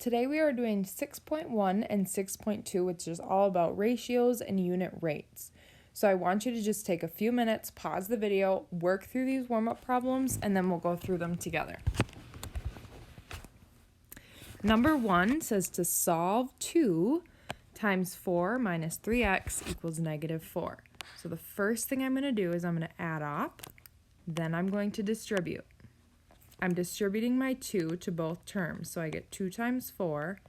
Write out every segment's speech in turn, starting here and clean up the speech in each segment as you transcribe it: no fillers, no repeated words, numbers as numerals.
Today we are doing 6.1 and 6.2, which is all about ratios and unit rates. So I want you to just take a few minutes, pause the video, work through these warm-up problems, and then we'll go through them together. Number 1 says to solve 2 times 4 minus 3x equals negative 4. So the first thing I'm going to do is I'm going to add up, then I'm going to distribute. I'm distributing my 2 to both terms, so I get 2 times 4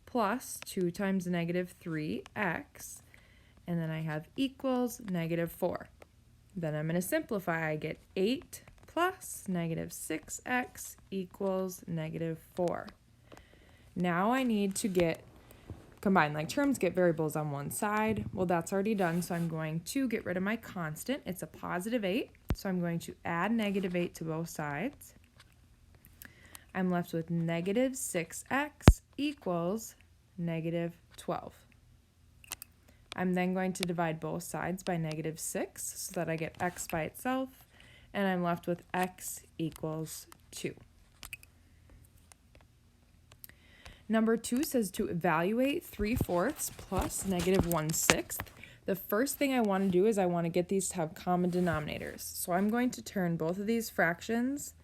plus 2 times negative 3x, and then I have equals negative 4. Then I'm going to simplify. I get 8 plus negative 6x equals negative 4. Now I need to combine like terms, get variables on one side. Well, that's already done, so I'm going to get rid of my constant. It's a positive 8, so I'm going to add negative 8 to both sides. I'm left with negative 6x equals negative 12. I'm then going to divide both sides by negative 6 so that I get x by itself, and I'm left with x equals 2. Number 2 says to evaluate 3/4 plus negative 1/6. The first thing I want to do is I want to get these to have common denominators. So I'm going to turn both of these fractions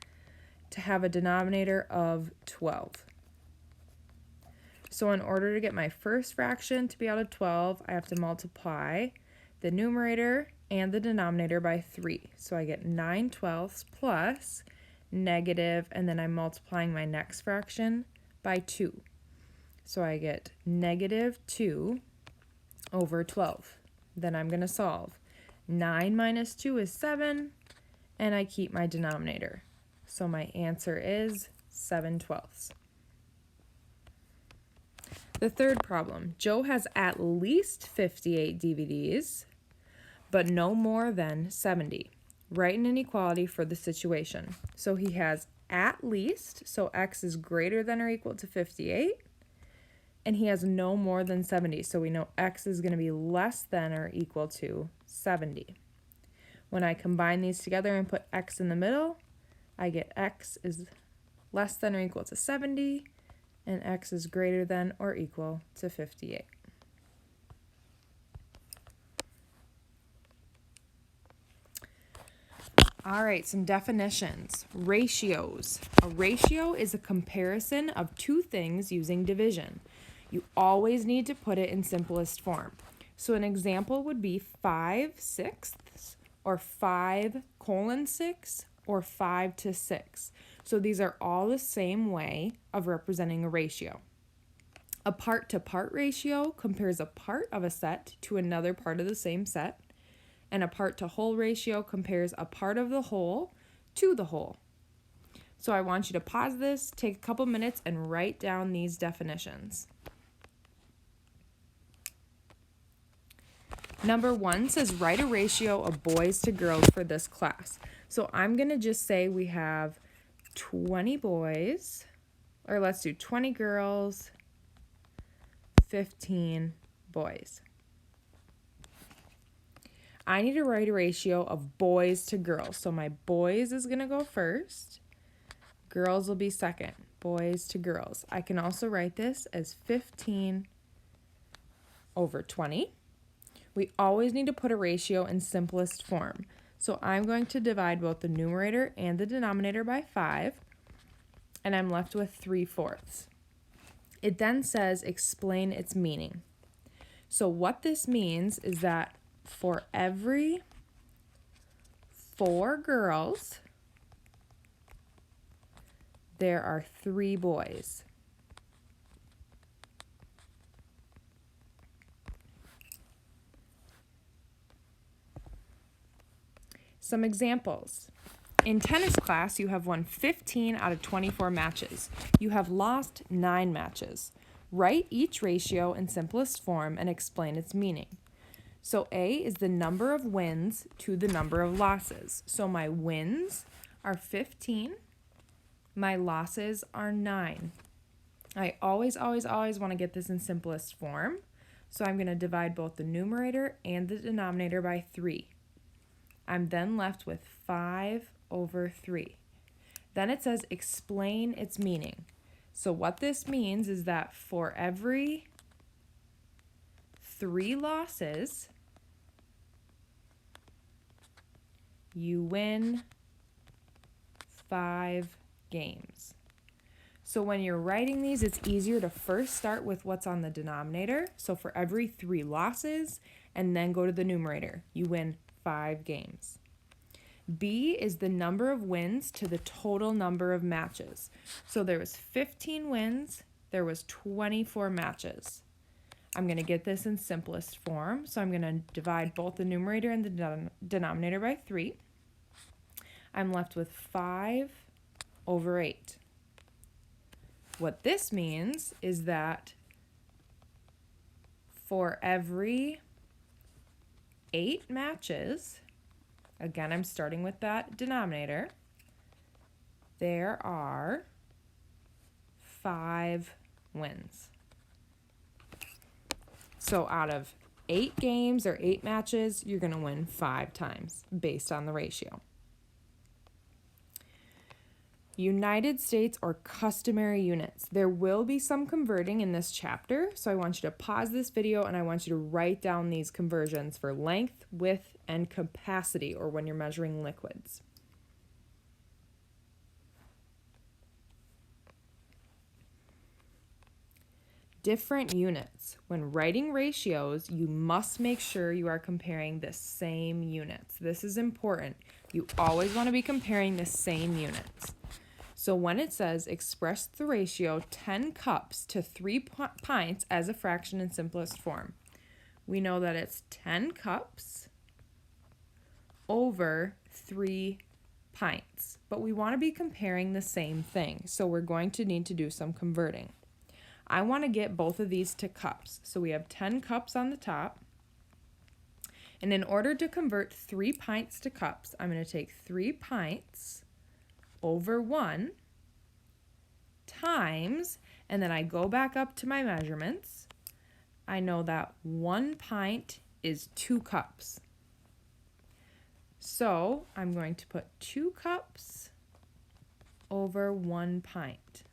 to have a denominator of 12. So in order to get my first fraction to be out of 12, I have to multiply the numerator and the denominator by 3. So I get 9/12 plus negative, and then I'm multiplying my next fraction by 2. So I get negative 2 over 12. Then I'm going to solve. 9 minus 2 is 7, and I keep my denominator. So my answer is 7/12. The third problem, Joe has at least 58 DVDs, but no more than 70. Write an inequality for the situation. So he has at least, so x is greater than or equal to 58, and he has no more than 70, so we know x is going to be less than or equal to 70. When I combine these together and put x in the middle, I get x is less than or equal to 70, and x is greater than or equal to 58. All right, some definitions. Ratios. A ratio is a comparison of two things using division. You always need to put it in simplest form. So an example would be 5/6 or 5:6 or 5:6. So these are all the same way of representing a ratio. A part-to-part ratio compares a part of a set to another part of the same set, and a part-to-whole ratio compares a part of the whole to the whole. So I want you to pause this, take a couple minutes, and write down these definitions. Number 1 says write a ratio of boys to girls for this class. So I'm going to just say we have 20 boys, or let's do 20 girls, 15 boys. I need to write a ratio of boys to girls. So my boys is going to go first. Girls will be second. Boys to girls. I can also write this as 15 over 20. We always need to put a ratio in simplest form. So I'm going to divide both the numerator and the denominator by 5, and I'm left with 3/4. It then says explain its meaning. So what this means is that for every 4 girls, there are 3 boys. Some examples. In tennis class, you have won 15 out of 24 matches. You have lost 9 matches. Write each ratio in simplest form and explain its meaning. So A is the number of wins to the number of losses. So my wins are 15. My losses are 9. I always want to get this in simplest form. So I'm going to divide both the numerator and the denominator by 3. I'm then left with 5 over 3. Then it says explain its meaning. So what this means is that for every 3 losses, you win 5 games. So when you're writing these, it's easier to first start with what's on the denominator. So for every 3 losses, and then go to the numerator, you win 5 games. B is the number of wins to the total number of matches. So there was 15 wins, there was 24 matches. I'm going to get this in simplest form. So I'm going to divide both the numerator and the denominator by 3. I'm left with 5 over 8. What this means is that for every 8 matches, again, I'm starting with that denominator, there are 5 wins. So out of 8 games or 8 matches, you're going to win 5 times based on the ratio. United States or customary units. There will be some converting in this chapter, so I want you to pause this video and I want you to write down these conversions for length, width, and capacity, or when you're measuring liquids. Different units. When writing ratios, you must make sure you are comparing the same units. This is important. You always want to be comparing the same units. So when it says express the ratio 10 cups to 3 pints as a fraction in simplest form, we know that it's 10 cups over 3 pints. But we want to be comparing the same thing, so we're going to need to do some converting. I want to get both of these to cups. So we have 10 cups on the top. And in order to convert 3 pints to cups, I'm going to take 3 pints over 1 times, and then I go back up to my measurements. I know that 1 pint is 2 cups. So I'm going to put 2 cups over 1 pint.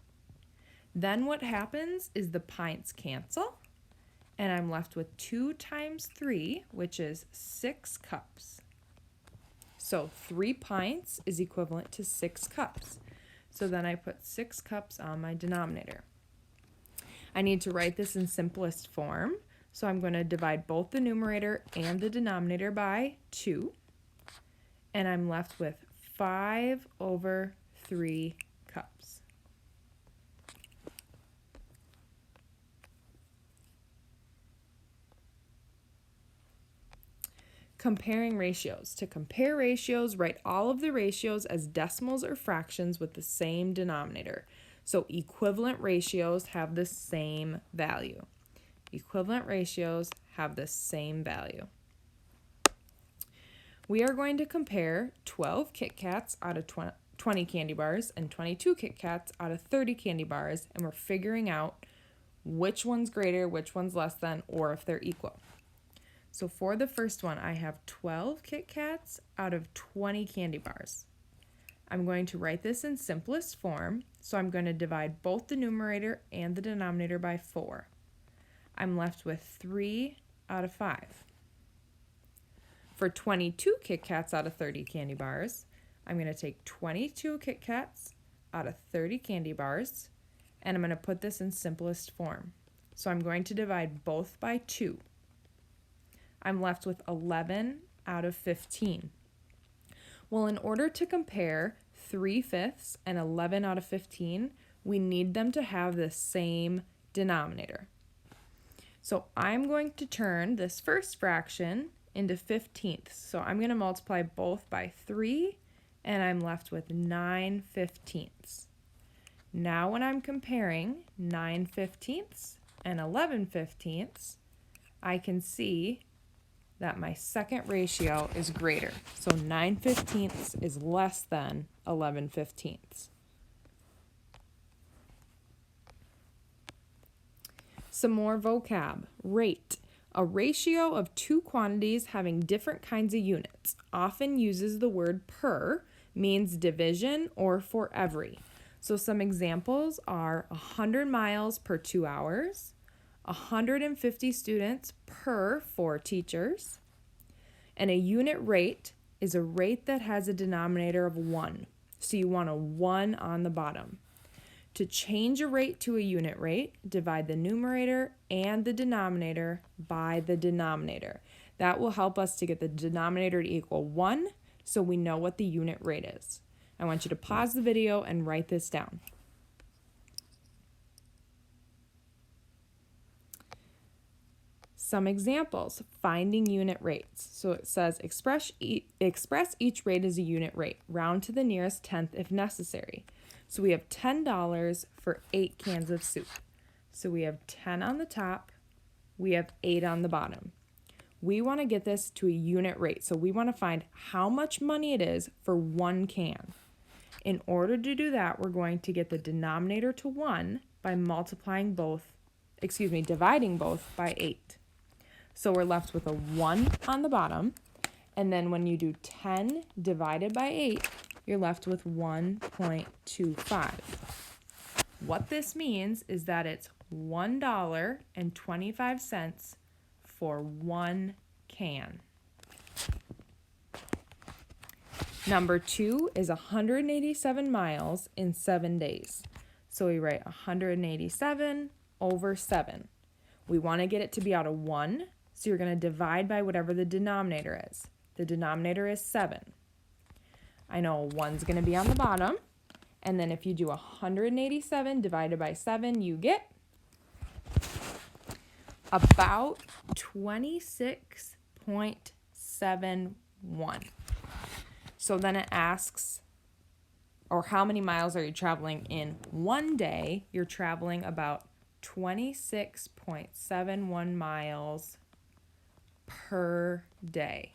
Then what happens is the pints cancel, and I'm left with 2 times 3, which is 6 cups. So 3 pints is equivalent to 6 cups. So then I put 6 cups on my denominator. I need to write this in simplest form. So I'm going to divide both the numerator and the denominator by 2. And I'm left with 5 over 3 cups. Comparing ratios. To compare ratios, write all of the ratios as decimals or fractions with the same denominator. So equivalent ratios have the same value. Equivalent ratios have the same value. We are going to compare 12 Kit Kats out of 20 candy bars and 22 Kit Kats out of 30 candy bars, and we're figuring out which one's greater, which one's less than, or if they're equal. So for the first one, I have 12 Kit Kats out of 20 candy bars. I'm going to write this in simplest form, so I'm going to divide both the numerator and the denominator by 4. I'm left with 3 out of 5. For 22 Kit Kats out of 30 candy bars, I'm going to take 22 Kit Kats out of 30 candy bars, and I'm going to put this in simplest form. So I'm going to divide both by 2. I'm left with 11 out of 15. Well, in order to compare 3/5 and 11 out of 15, we need them to have the same denominator. So I'm going to turn this first fraction into 15ths. So I'm going to multiply both by 3, and I'm left with 9/15. Now when I'm comparing 9/15 and 11/15, I can see that my second ratio is greater. So 9/15 is less than 11/15. Some more vocab. Rate. A ratio of 2 quantities having different kinds of units. Often uses the word per, means division or for every. So some examples are 100 miles per 2 hours, 150 students per 4 teachers, and a unit rate is a rate that has a denominator of 1. So you want a 1 on the bottom. To change a rate to a unit rate, divide the numerator and the denominator by the denominator. That will help us to get the denominator to equal 1 so we know what the unit rate is. I want you to pause the video and write this down. Some examples, finding unit rates. So it says express each rate as a unit rate. Round to the nearest tenth if necessary. So we have $10 for 8 cans of soup. So we have 10 on the top, we have 8 on the bottom. We want to get this to a unit rate. So we want to find how much money it is for 1 can. In order to do that, we're going to get the denominator to 1 by dividing both by 8. So we're left with a 1 on the bottom, and then when you do 10 divided by 8, you're left with 1.25. What this means is that it's $1.25 for 1 can. Number 2 is 187 miles in 7 days. So we write 187 over 7. We want to get it to be out of 1, so you're going to divide by whatever the denominator is. The denominator is 7. I know 1's going to be on the bottom, and then if you do 187 divided by 7, you get about 26.71. So then it asks, or how many miles are you traveling in 1 day? You're traveling about 26.71 miles per day.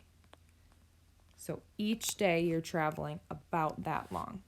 So each day you're traveling about that long.